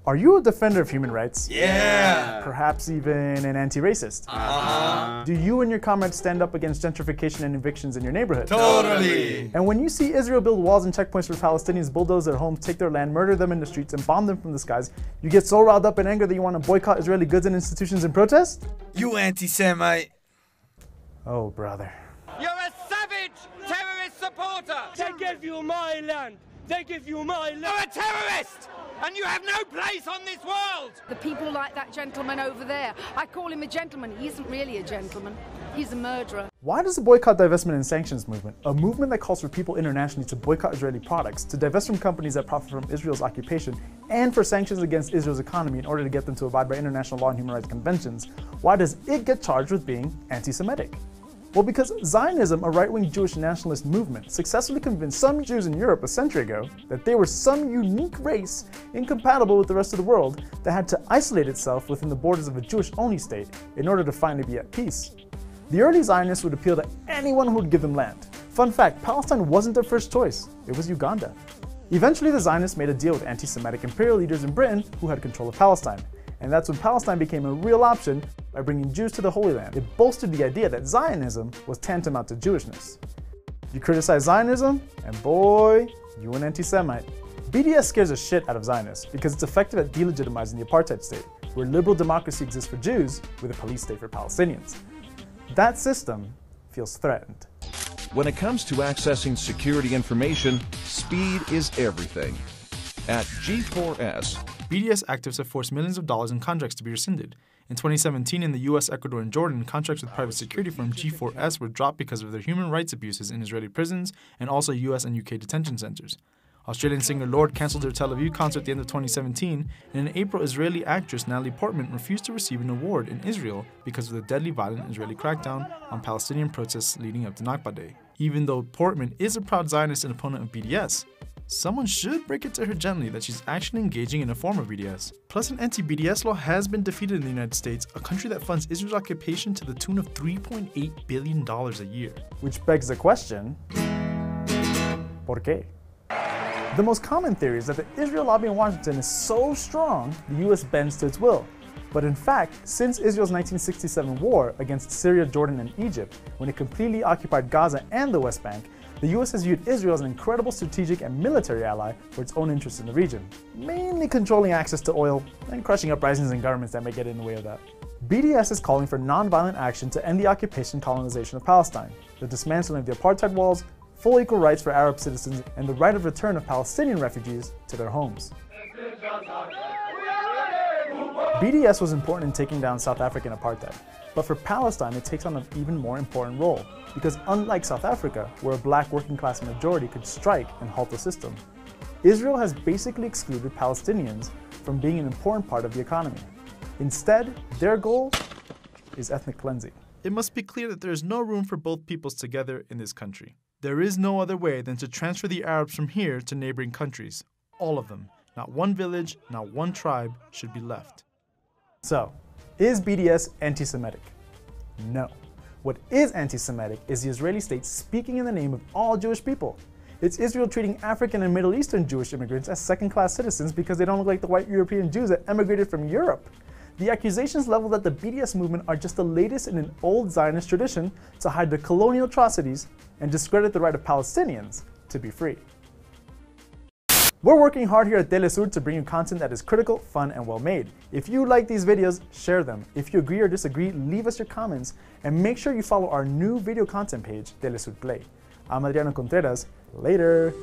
Are you a defender of human rights? Yeah! Perhaps even an anti-racist? Uh-huh. Do you and your comrades stand up against gentrification and evictions in your neighborhood? Totally! And when you see Israel build walls and checkpoints for Palestinians, bulldoze their homes, take their land, murder them in the streets, and bomb them from the skies, you get so riled up in anger that you want to boycott Israeli goods and institutions in protest? You anti-Semite! Oh, brother. You're a savage terrorist supporter! They give you my land! They give you my land! You're a terrorist! And you have no place on this world! The people like that gentleman over there. I call him a gentleman. He isn't really a gentleman. He's a murderer. Why does the Boycott Divestment and Sanctions movement, a movement that calls for people internationally to boycott Israeli products, to divest from companies that profit from Israel's occupation, and for sanctions against Israel's economy in order to get them to abide by international law and human rights conventions, why does it get charged with being anti-Semitic? Well, because Zionism, a right-wing Jewish nationalist movement, successfully convinced some Jews in Europe a century ago that they were some unique race incompatible with the rest of the world that had to isolate itself within the borders of a Jewish-only state in order to finally be at peace. The early Zionists would appeal to anyone who would give them land. Fun fact, Palestine wasn't their first choice, it was Uganda. Eventually, the Zionists made a deal with anti-Semitic imperial leaders in Britain who had control of Palestine. And that's when Palestine became a real option by bringing Jews to the Holy Land. It bolstered the idea that Zionism was tantamount to Jewishness. You criticize Zionism, and boy, you an anti-Semite. BDS scares the shit out of Zionists because it's effective at delegitimizing the apartheid state, where liberal democracy exists for Jews with a police state for Palestinians. That system feels threatened. When it comes to accessing security information, speed is everything. At G4S, BDS activists have forced millions of dollars in contracts to be rescinded. In 2017, in the US, Ecuador, and Jordan, contracts with private security firm G4S were dropped because of their human rights abuses in Israeli prisons and also US and UK detention centers. Australian singer Lorde cancelled her Tel Aviv concert at the end of 2017, and in April, Israeli actress Natalie Portman refused to receive an award in Israel because of the deadly violent Israeli crackdown on Palestinian protests leading up to Nakba Day. Even though Portman is a proud Zionist and opponent of BDS, someone should break it to her gently that she's actually engaging in a form of BDS. Plus, an anti-BDS law has been defeated in the United States, a country that funds Israel's occupation to the tune of $3.8 billion a year. Which begs the question, ¿por qué? The most common theory is that the Israel lobby in Washington is so strong, the US bends to its will. But in fact, since Israel's 1967 war against Syria, Jordan, and Egypt, when it completely occupied Gaza and the West Bank, the US has viewed Israel as an incredible strategic and military ally for its own interests in the region, mainly controlling access to oil and crushing uprisings and governments that may get in the way of that. BDS is calling for non-violent action to end the occupation and colonization of Palestine, the dismantling of the apartheid walls, full equal rights for Arab citizens, and the right of return of Palestinian refugees to their homes. BDS was important in taking down South African apartheid, but for Palestine it takes on an even more important role, because unlike South Africa, where a black working class majority could strike and halt the system, Israel has basically excluded Palestinians from being an important part of the economy. Instead, their goal is ethnic cleansing. It must be clear that there is no room for both peoples together in this country. There is no other way than to transfer the Arabs from here to neighboring countries. All of them. Not one village, not one tribe should be left. So, is BDS anti-Semitic? No. What is anti-Semitic is the Israeli state speaking in the name of all Jewish people. It's Israel treating African and Middle Eastern Jewish immigrants as second-class citizens because they don't look like the white European Jews that emigrated from Europe. The accusations leveled at the BDS movement are just the latest in an old Zionist tradition to hide the colonial atrocities and discredit the right of Palestinians to be free. We're working hard here at Telesur to bring you content that is critical, fun, and well-made. If you like these videos, share them. If you agree or disagree, leave us your comments, and make sure you follow our new video content page, Telesur Play. I'm Adriano Contreras. Later!